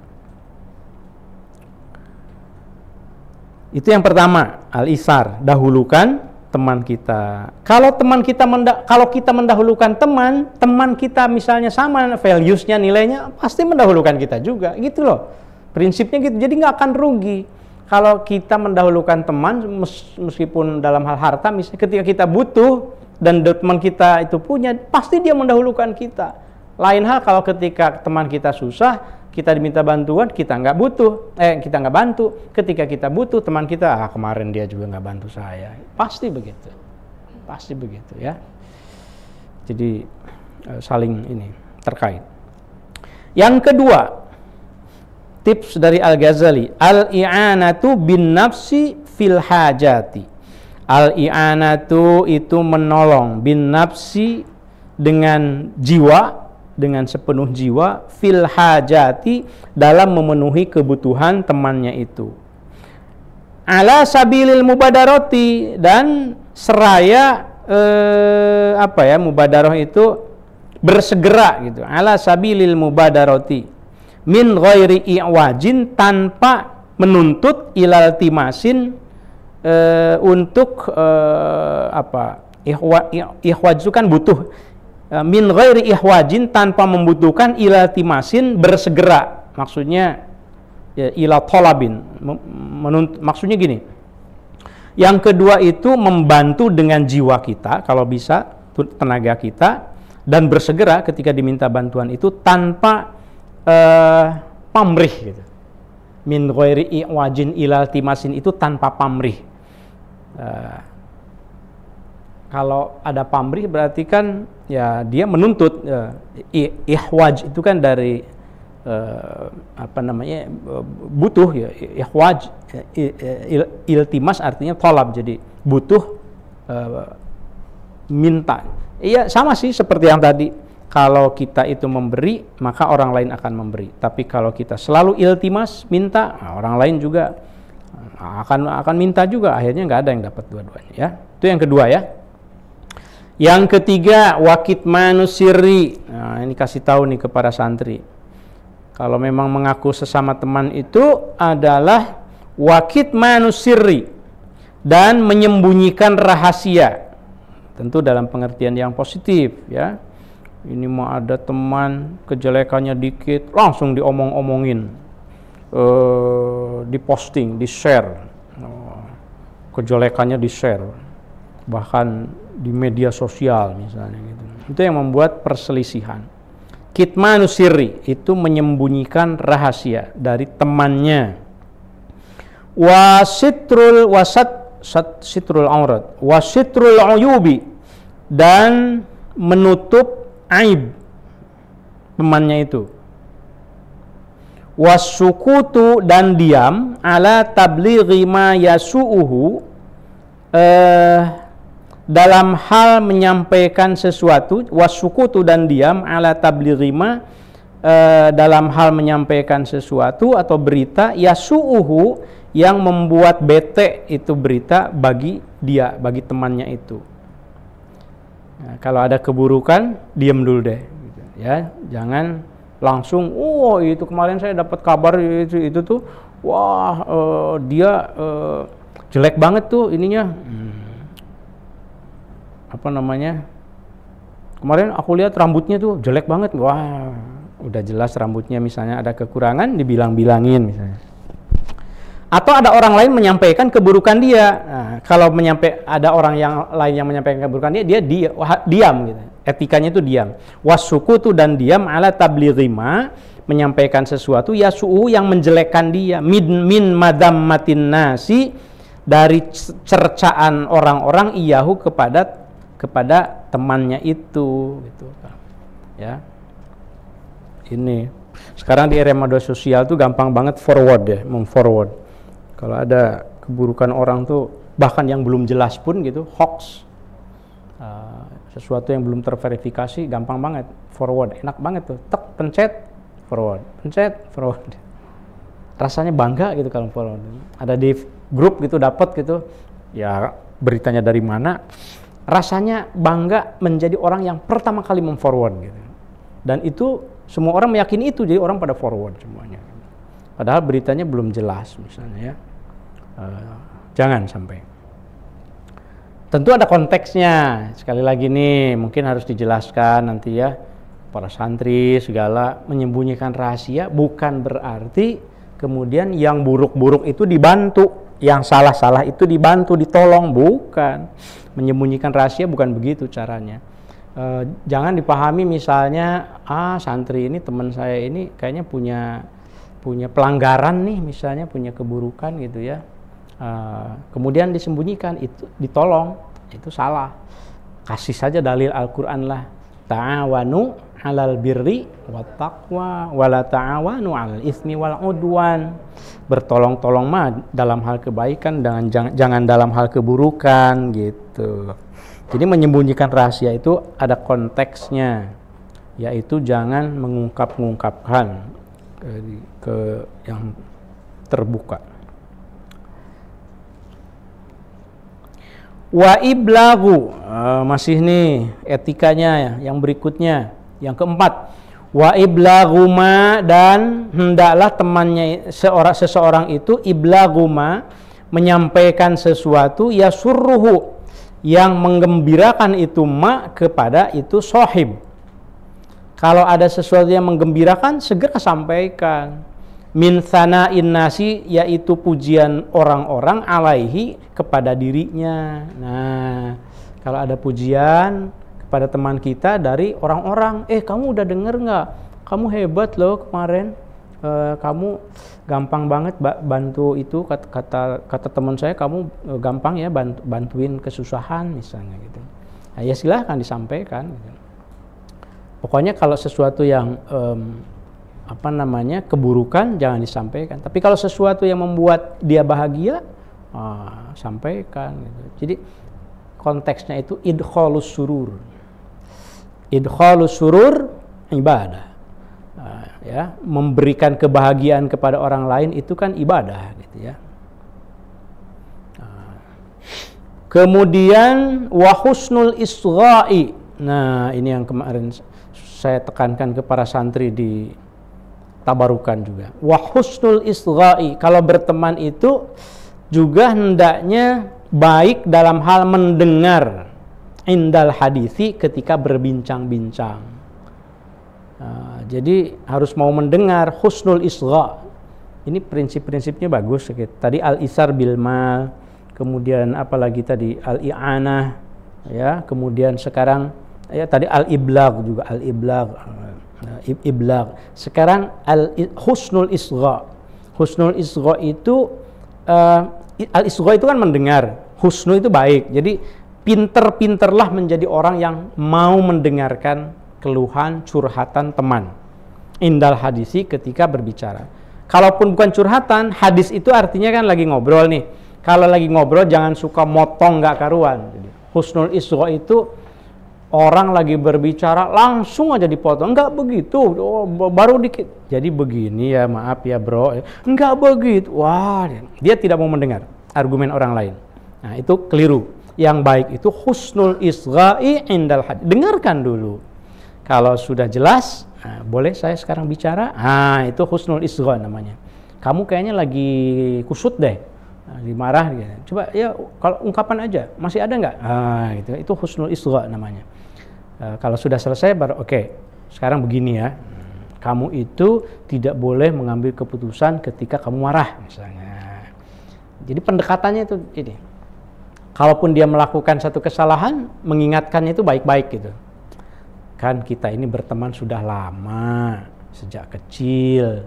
Itu yang pertama, al-isar, dahulukan teman kita. Kalau teman kita kalau kita mendahulukan teman kita misalnya sama values-nya, nilainya, pasti mendahulukan kita juga, gitu loh. Prinsipnya gitu. Jadi nggak akan rugi kalau kita mendahulukan teman meskipun dalam hal harta, misalnya ketika kita butuh dan teman kita itu punya, pasti dia mendahulukan kita. Lain hal kalau ketika teman kita susah, kita diminta bantuan, kita nggak butuh, kita nggak bantu. Ketika kita butuh, teman kita, kemarin dia juga nggak bantu saya. Pasti begitu ya. Jadi saling ini terkait. Yang kedua, tips dari Al-Ghazali, al-i'anatu bin nafsi fil hajati. Al-i'anatu itu menolong, bin nafsi dengan jiwa, dengan sepenuh jiwa, fil hajati dalam memenuhi kebutuhan temannya itu. Ala sabilil mubadarati, dan seraya mubadarah itu bersegera gitu. Ala sabilil mubadarati. Min ghairi i'wajin, tanpa menuntut ilal timasin untuk ihwaj itu kan butuh. Min ghairi ihwajin, tanpa membutuhkan ilal timasin, bersegera. Maksudnya ya, ila tolabin, maksudnya gini. Yang kedua itu membantu dengan jiwa kita, kalau bisa tenaga kita, dan bersegera ketika diminta bantuan itu tanpa pamrih gitu. Min ghairi i'wajin ilal timasin itu tanpa pamrih. Kalau ada pamrih berarti kan ya dia menuntut. Ihwaj itu kan dari butuh ya. Ihwaj, iltimas artinya tolab, jadi butuh, minta. Iya, sama sih seperti yang tadi. Kalau kita itu memberi, maka orang lain akan memberi. Tapi kalau kita selalu iltimas, minta, orang lain juga akan minta juga. Akhirnya nggak ada yang dapat dua-duanya ya. Itu yang kedua ya. Yang ketiga, wakitmanu sirri. Nah, ini kasih tahu nih kepada santri. Kalau memang mengaku sesama teman itu adalah wakitmanu sirri, dan menyembunyikan rahasia. Tentu dalam pengertian yang positif ya. Ini mah ada teman kejelekannya dikit, langsung diomong-omongin, diposting, di-share, kejelekannya di-share, bahkan di media sosial misalnya gitu. Itu yang membuat perselisihan. Kitmanu sirri itu menyembunyikan rahasia dari temannya. Sitrul aurat, sitrul uyubi, dan menutup aib temannya itu. Wasukutu, dan diam, ala tablighi ma yasu'uhu, dalam hal menyampaikan sesuatu. Wasukutu, dan diam, ala tablighi ma, dalam hal menyampaikan sesuatu atau berita yasu'uhu, yang membuat bete itu berita bagi dia, bagi temannya itu. Nah, kalau ada keburukan, diam dulu deh, gitu. Ya, jangan langsung, oh itu kemarin saya dapat kabar itu tuh, wah dia jelek banget tuh ininya, apa namanya? Kemarin aku lihat rambutnya tuh jelek banget, wah udah jelas rambutnya misalnya ada kekurangan, dibilang-bilangin misalnya. Atau ada orang lain menyampaikan keburukan dia. Nah, kalau ada orang yang lain yang menyampaikan keburukan dia diam gitu. Etikanya itu diam. Wasukutu dan diam ala tablighi menyampaikan sesuatu yasu'u yang menjelekkan dia min madammatin nasi dari cercaan orang-orang iyahu kepada temannya itu gitu. Ya. Ini sekarang di era media sosial tuh gampang banget forward ya, memforward. Kalau ada keburukan orang tuh, bahkan yang belum jelas pun gitu, hoax, sesuatu yang belum terverifikasi, gampang banget forward, enak banget tuh, pencet forward. Rasanya bangga gitu kalau forward. Ada di grup gitu, dapat gitu, ya beritanya dari mana, rasanya bangga menjadi orang yang pertama kali memforward gitu. Dan itu semua orang meyakini itu, jadi orang pada forward semuanya. Padahal beritanya belum jelas misalnya ya. Jangan sampai. Tentu ada konteksnya. Sekali lagi nih, mungkin harus dijelaskan nanti ya. Para santri segala menyembunyikan rahasia bukan berarti kemudian yang buruk-buruk itu dibantu, yang salah-salah itu dibantu, ditolong, bukan. Menyembunyikan rahasia bukan begitu caranya. Jangan dipahami misalnya, santri ini teman saya ini kayaknya punya pelanggaran nih, misalnya punya keburukan gitu ya, kemudian disembunyikan, itu ditolong, itu salah. Kasih saja dalil Al-Quran lah, ta'awanu alal birri wat taqwa wala ta'awanu alal ismi wal udwan. Bertolong-tolong mah dalam hal kebaikan, jangan dalam hal keburukan gitu. Jadi menyembunyikan rahasia itu ada konteksnya, yaitu jangan mengungkapkan ke yang terbuka. Wa iblagu, masih nih etikanya yang berikutnya, yang keempat. Wa iblagu ma, dan hendaklah temannya seseorang itu iblagu ma, menyampaikan sesuatu yasurruhu, yang menggembirakan itu ma kepada itu sohib. Kalau ada sesuatu yang menggembirakan, segera sampaikan. Min thana'in nasi, yaitu pujian orang-orang alaihi, kepada dirinya. Nah, kalau ada pujian kepada teman kita dari orang-orang, kamu udah denger nggak? Kamu hebat loh kemarin. Kamu gampang banget bantu itu, kata teman saya, kamu gampang ya bantuin kesusahan misalnya gitu. Nah, ya silahkan disampaikan gitu. Pokoknya kalau sesuatu yang keburukan jangan disampaikan. Tapi kalau sesuatu yang membuat dia bahagia, sampaikan gitu. Jadi konteksnya itu idkhalus surur. Idkhalus surur ibadah. Ya, memberikan kebahagiaan kepada orang lain itu kan ibadah gitu ya. Kemudian wa husnul isgha'i. Nah, ini yang kemarin saya tekankan ke para santri di tabarukan juga. Wa husnul isgha'i, kalau berteman itu juga hendaknya baik dalam hal mendengar, indal hadisi, ketika berbincang-bincang. Jadi harus mau mendengar, husnul isgha'. Ini prinsip-prinsipnya bagus. Tadi al-isar bil mal, kemudian apalagi tadi al-i'anah, ya, kemudian sekarang ya tadi al-iblag juga, iblag. Sekarang husnul isgha'. Husnul isgha' itu al-isgha' itu kan mendengar, husnu itu baik. Jadi pinter-pinterlah menjadi orang yang mau mendengarkan keluhan, curhatan teman. Indal hadisi, ketika berbicara. Kalaupun bukan curhatan, hadis itu artinya kan lagi ngobrol nih. Kalau lagi ngobrol jangan suka motong nggak karuan. Jadi, husnul isgha' itu orang lagi berbicara langsung aja dipotong. Enggak begitu, baru dikit. Jadi begini ya, maaf ya bro. Enggak begitu. Wah, dia tidak mau mendengar argumen orang lain. Nah, itu keliru. Yang baik itu husnul isgha'i indal hadis. Dengarkan dulu. Kalau sudah jelas, boleh saya sekarang bicara? Itu husnul isgha' namanya. Kamu kayaknya lagi kusut deh, dimarah gitu. Coba ya kalau ungkapan aja, masih ada nggak? Gitu. Itu husnul isgha' namanya. Kalau sudah selesai baru oke. Sekarang begini ya. Kamu itu tidak boleh mengambil keputusan ketika kamu marah misalnya. Jadi pendekatannya itu ini. Kalaupun dia melakukan satu kesalahan, mengingatkannya itu baik-baik gitu. Kan kita ini berteman sudah lama, sejak kecil.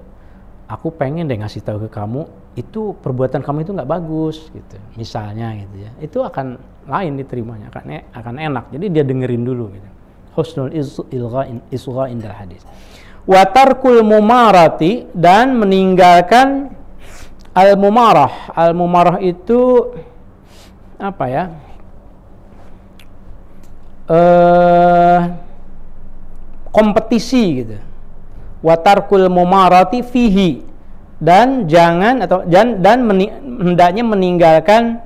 Aku pengen deh ngasih tahu ke kamu, itu perbuatan kamu itu nggak bagus gitu. Misalnya gitu ya. Itu akan lain diterimanya, akan enak. Jadi dia dengerin dulu gitu. Husnul isgha' indal hadis. Wa tarkul mumarati, dan meninggalkan al-mumarah. Al-mumarah itu apa ya? Kompetisi gitu. Wa tarkul mumarati fihi, dan jangan atau hendaknya meninggalkan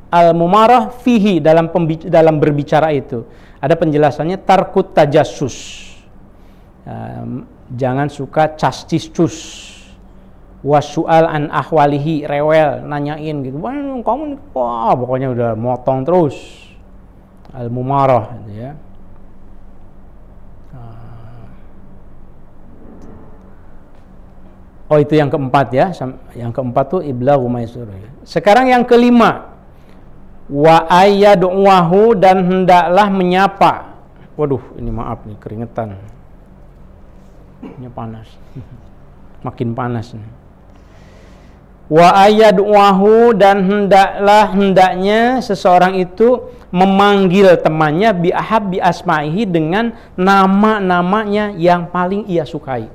al-mumarah fihi dalam berbicara itu. Ada penjelasannya tarkut tajassus. Jangan suka castis-cus. Wasu'al an ahwalihi, rewel, nanyain gitu. Kamu pokoknya udah motong terus. Al-mumarah gitu ya. Oh, itu yang keempat ya. Yang keempat tuh iblaghu maisur. Sekarang yang kelima. Wa ayyad'uhu, dan hendaklah menyapa. Waduh, ini maaf nih, keringetan. Ini panas. Makin panas nih. Wa ayyad'uhu, dan hendaknya seseorang itu memanggil temannya bi asma'ihi, dengan nama-namanya yang paling ia sukai.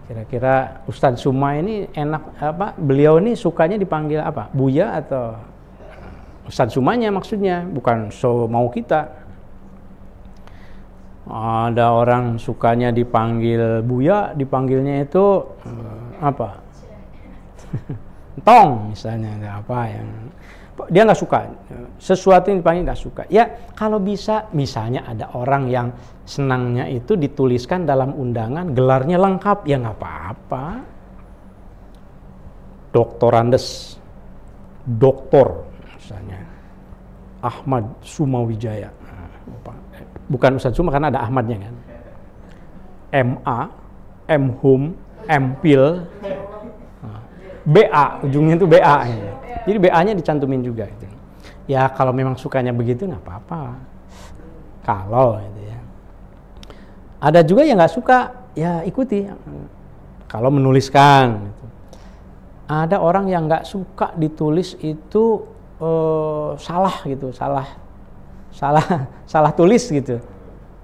Kira-kira Ustadz Suma ini enak apa? Beliau ini sukanya dipanggil apa? Buya atau Ustadz Sumanya maksudnya, bukan so mau kita. Ada orang sukanya dipanggil Buya, dipanggilnya itu apa? Tong misalnya, apa yang dia nggak suka, sesuatu yang dipanggil nggak suka. Ya kalau bisa, misalnya ada orang yang senangnya itu dituliskan dalam undangan gelarnya lengkap, ya nggak apa-apa. Doktorandes, doktor misalnya Ahmad Sumawijaya. Bukan Ustadz Suma karena ada Ahmadnya kan. MA, MHum, MPhil, BA, ujungnya itu BA. Jadi BA-nya dicantumin juga. Gitu. Ya kalau memang sukanya begitu nggak apa-apa. Kalau gitu ya. Ada juga yang nggak suka, ya ikuti. Kalau menuliskan. Gitu. Ada orang yang nggak suka ditulis itu salah gitu, salah tulis gitu.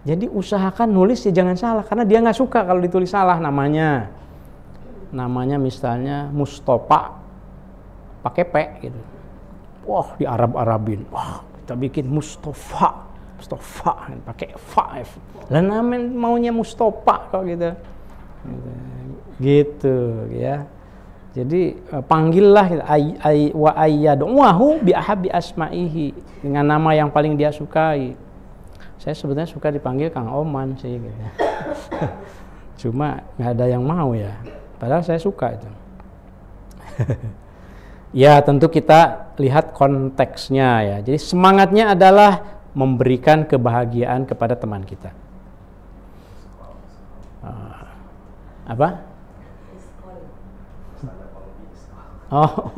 Jadi usahakan nulis ya jangan salah, karena dia nggak suka kalau ditulis salah namanya. Namanya misalnya Mustafa pakai P gitu. Wah, di Arab-Arabin. Wah, kita bikin Mustafa pakai fa. Lah namanya maunya Mustafa kok gitu. Gitu ya. Jadi panggillah wa ayyad'uhu bi ahabbi asma'ihi, dengan nama yang paling dia sukai. Saya sebetulnya suka dipanggil Kang Oman sih gitu. Cuma nggak ada yang mau ya. Padahal saya suka itu. Ya tentu kita lihat konteksnya ya. Jadi semangatnya adalah memberikan kebahagiaan kepada teman kita. Apa? Oh,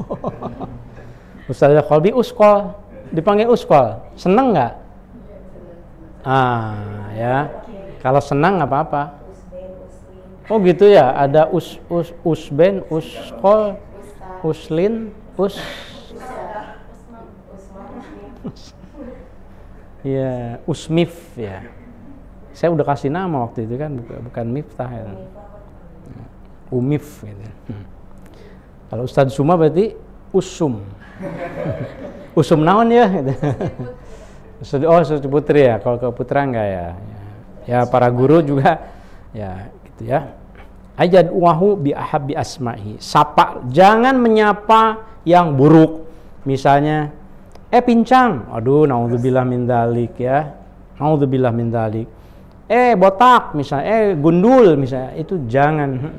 Ustazah Kolbi Uskol, dipanggil Uskol, seneng nggak? Ya, kalau senang nggak apa-apa. Oh gitu ya, ada Usben, Uskol, Uslin, ya, Usmif ya. Saya udah kasih nama waktu itu kan, bukan Miftah ya. Umif gitu. Kalau Ustadz Suma berarti Usum. Usum naon ya gitu. Oh, Ustadz Putri ya. Kalau ke putra enggak ya. Ya para guru juga ya gitu ya. Ajad'uhu bi ahabbi asma'i. Sapa, jangan menyapa yang buruk. Misalnya, pincang. Aduh, naudzubillah min dzalik ya. Naudzubillah min dzalik. Botak misalnya, gundul misalnya. Itu jangan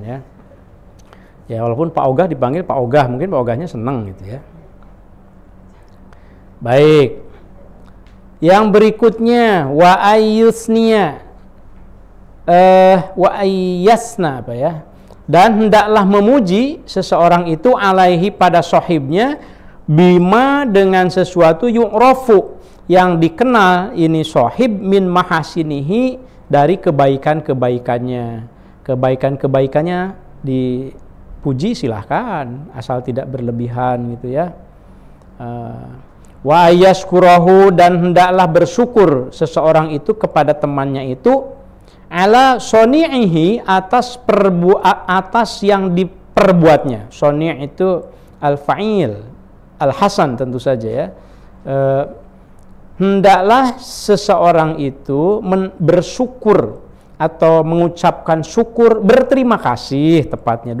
ya. Ya walaupun Pak Ogah dipanggil Pak Ogah, mungkin Pak Ogahnya senang gitu ya. Baik. Yang berikutnya wa ayyusniya wa ayyasna apa ya? Dan hendaklah memuji seseorang itu alaihi pada sahibnya bima dengan sesuatu yu'rafu yang dikenal ini sahib min mahasinihi dari kebaikan-kebaikannya. Kebaikan-kebaikannya dipuji silahkan asal tidak berlebihan gitu ya. Wa ayaskurahu dan hendaklah bersyukur seseorang itu kepada temannya itu ala soni'ihi atas yang diperbuatnya. Soni' itu al-fa'il al-hasan tentu saja ya. Hendaklah seseorang itu bersyukur atau mengucapkan syukur, berterima kasih tepatnya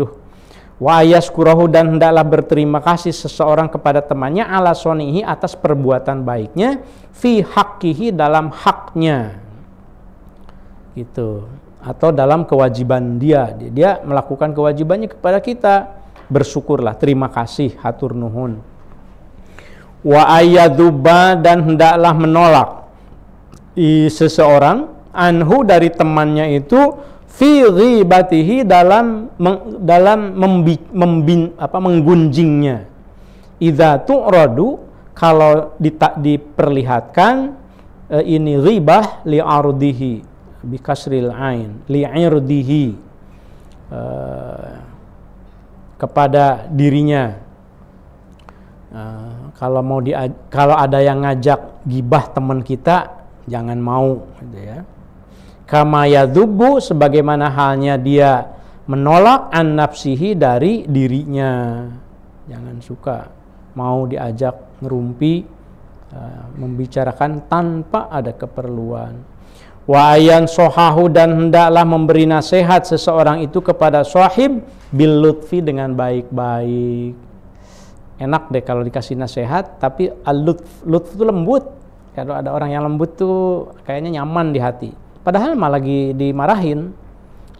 wa yaskurahu dan hendaklah berterima kasih seseorang kepada temannya ala sonihi atas perbuatan baiknya fi haqqihi dalam haknya gitu, atau dalam kewajiban dia melakukan kewajibannya kepada kita, bersyukurlah, terima kasih, hatur nuhun. Wa ayaduba dan hendaklah menolak seseorang anhu dari temannya itu fi ghibatihi dalam menggunjingnya. Idza tu'radu kalau diperlihatkan ini ghibah li'ardihi bi kasril ain li'irdihi kepada dirinya. Kalau ada yang ngajak gibah teman kita jangan mau gitu ya. Kama yadhubbu sebagaimana halnya dia menolak an nafsihi dari dirinya. Jangan suka mau diajak ngerumpi, membicarakan tanpa ada keperluan. Wa ayan sohahu dan hendaklah memberi nasihat seseorang itu kepada sahib bil lutfi dengan baik-baik. Enak deh kalau dikasih nasihat, tapi al-lutf itu lembut. Kalau ada orang yang lembut tuh kayaknya nyaman di hati. Padahal malah lagi dimarahin,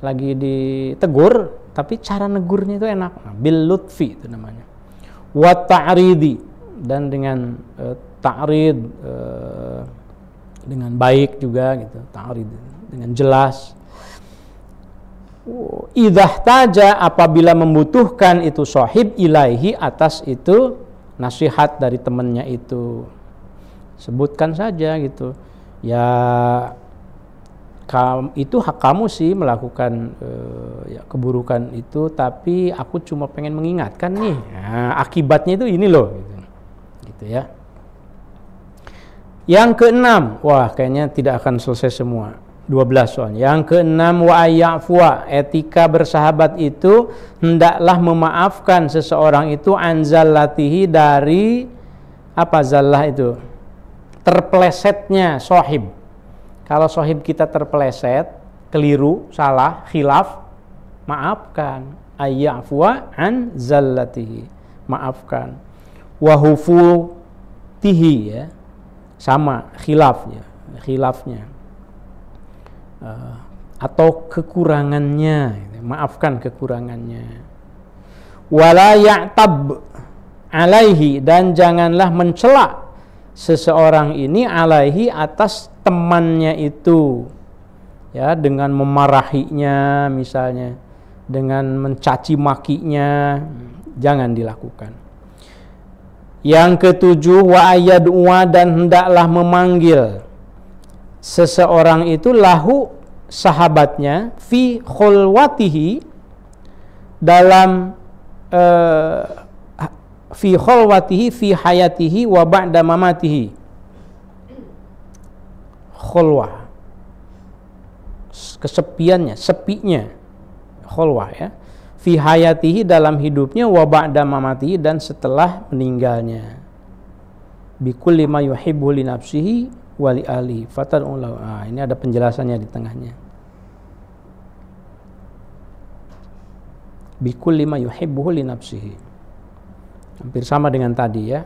lagi ditegur, tapi cara negurnya itu enak. Bil lutfi itu namanya. Wa ta'ridi dan dengan ta'rid dengan baik juga gitu. Ta'rid dengan jelas. Idzah taja apabila membutuhkan itu sahib ilaihi atas itu nasihat dari temannya itu. Sebutkan saja gitu. Ya itu hak kamu sih melakukan keburukan itu, tapi aku cuma pengen mengingatkan nih, akibatnya itu ini loh gitu ya. Yang keenam, wah kayaknya tidak akan selesai semua, 12 soalnya. Yang keenam, wa ayafwa, etika bersahabat itu hendaklah memaafkan seseorang itu anzallatihi dari apa zallah itu, terplesetnya sahib. Kalau sahib kita terpeleset, keliru, salah, khilaf, maafkan. Ayya'fuwa an zallatihi, maafkan. Wa hufutihi ya, sama khilafnya. Atau kekurangannya, maafkan kekurangannya. Wala ya'tab alaihi dan janganlah mencela seseorang ini alaihi atas temannya itu ya, dengan memarahinya misalnya, dengan mencaci makinya, jangan dilakukan. Yang ketujuh, wa ayad'uwa dan hendaklah memanggil seseorang itu lahu sahabatnya fi khulwatihi dalam fi khulwatihi fi hayatihi wa ba'da mamatihi. Khulwah, kesepiannya, sepinya, khulwah ya, fi hayatihi dalam hidupnya, wa ba'da mamatihi dan setelah meninggalnya, bi kulli ma yuhibbu li nafsihi wa li ahlihi fatanullah. Ini ada penjelasannya di tengahnya. bikulli ma yuhibbuhu li nafsihi. Hampir sama dengan tadi ya,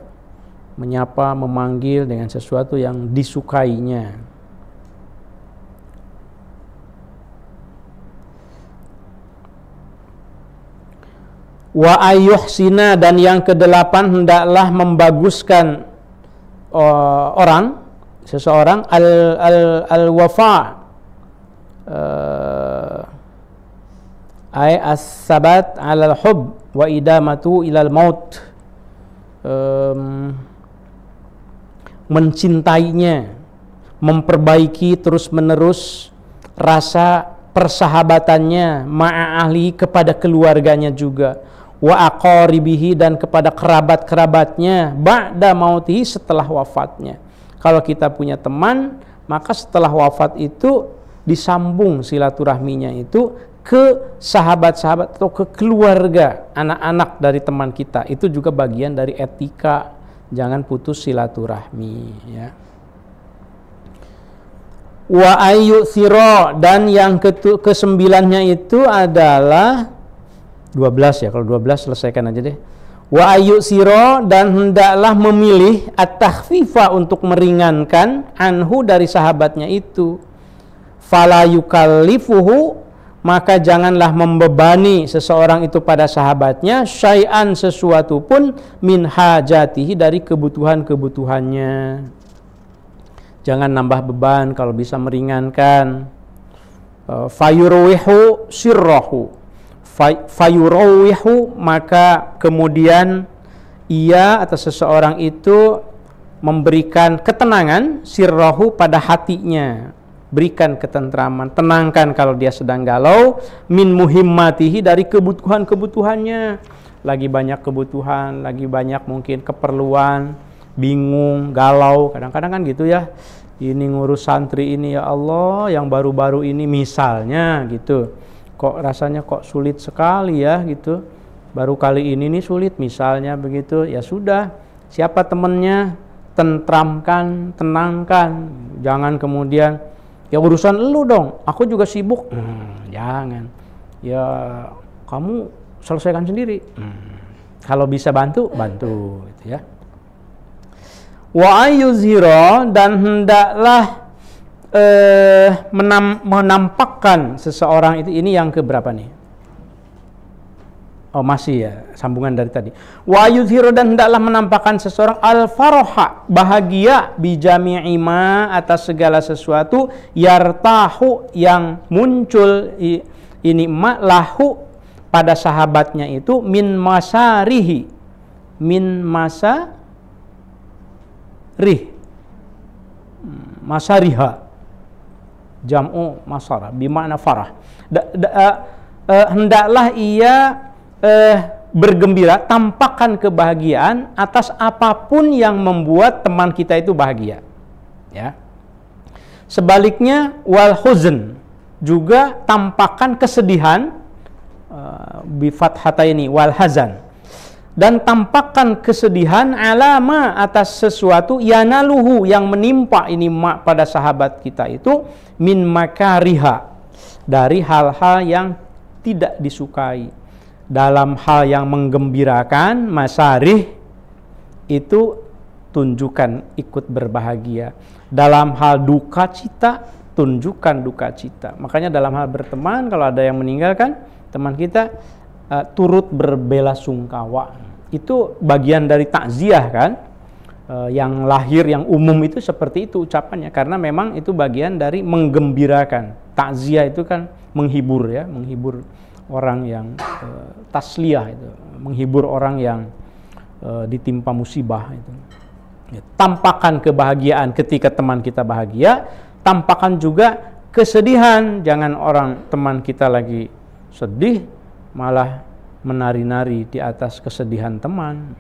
menyapa, memanggil dengan sesuatu yang disukainya. Wa ayyuhsina, dan yang kedelapan, hendaklah membaguskan seseorang al-wafa, ay as-sabat 'alal hub wa idamatu ilal maut, mencintainya, memperbaiki terus-menerus rasa persahabatannya ma'a ahli, kepada keluarganya juga, wa aqaribihi, dan kepada kerabat-kerabatnya, ba'da mautihi, setelah wafatnya. Kalau kita punya teman, maka setelah wafat itu disambung silaturahminya itu ke sahabat-sahabat atau ke keluarga, anak-anak dari teman kita. Itu juga bagian dari etika, jangan putus silaturahmi ya. Wa ayyuthira, dan yang kesembilannya itu adalah 12 ya, kalau 12 selesaikan aja deh. Wa ayyuthira, dan hendaklah memilih at-takhfifa, untuk meringankan, anhu, dari sahabatnya itu. Fala yukallifuhu, maka janganlah membebani seseorang itu pada sahabatnya, syai'an, sesuatu pun, min hajatihi, dari kebutuhan-kebutuhannya. Jangan nambah beban, kalau bisa meringankan. Fayurwihu sirrahu, fayurwihu, maka kemudian ia atau seseorang itu memberikan ketenangan, sirrahu, pada hatinya, berikan ketentraman, tenangkan kalau dia sedang galau, min muhimmatihi, dari kebutuhan-kebutuhannya. Lagi banyak kebutuhan, lagi banyak mungkin keperluan, bingung, galau, kadang-kadang kan gitu ya. Ini ngurus santri ini, ya Allah, yang baru-baru ini misalnya gitu, kok rasanya kok sulit sekali ya gitu, baru kali ini nih sulit misalnya begitu. Ya sudah, siapa temennya, tentramkan, tenangkan, jangan kemudian ya urusan lu dong, aku juga sibuk. Jangan. Ya kamu selesaikan sendiri. Kalau bisa bantu, bantu gitu ya. Wa ayyuzhira, dan hendaklah menampakkan seseorang itu. Ini yang keberapa nih? Oh masih ya, sambungan dari tadi. Wa yuzhiru, dan hendaklah menampakkan seseorang al-faraha, bahagia, bijami'i ma, atas segala sesuatu, yartahu, yang muncul ini ma, lahu, pada sahabatnya itu, min masarihi, min masariha, jam'u masara, bimakna farah. Hendaklah ia bergembira, tampakkan kebahagiaan atas apapun yang membuat teman kita itu bahagia ya. Sebaliknya, wal huzn, juga tampakkan kesedihan, bi fathataini, wal hazan, dan tampakkan kesedihan, alama, atas sesuatu, yanaluhu, yang menimpa ini ma, pada sahabat kita itu, min makariha, dari hal-hal yang tidak disukai. Dalam hal yang menggembirakan, masarih, itu tunjukkan ikut berbahagia. Dalam hal duka cita, tunjukkan duka cita. Makanya dalam hal berteman, kalau ada yang meninggalkan teman kita, turut berbelasungkawa. Itu bagian dari takziah kan. Yang lahir, yang umum itu seperti itu ucapannya, karena memang itu bagian dari menggembirakan. Takziah itu kan menghibur ya, menghibur orang yang tasliyah, itu menghibur orang yang ditimpa musibah itu. Ya, tampakkan kebahagiaan ketika teman kita bahagia, tampakkan juga kesedihan. Jangan orang teman kita lagi sedih malah menari-nari di atas kesedihan teman,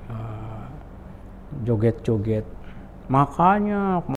joget-joget. Makanya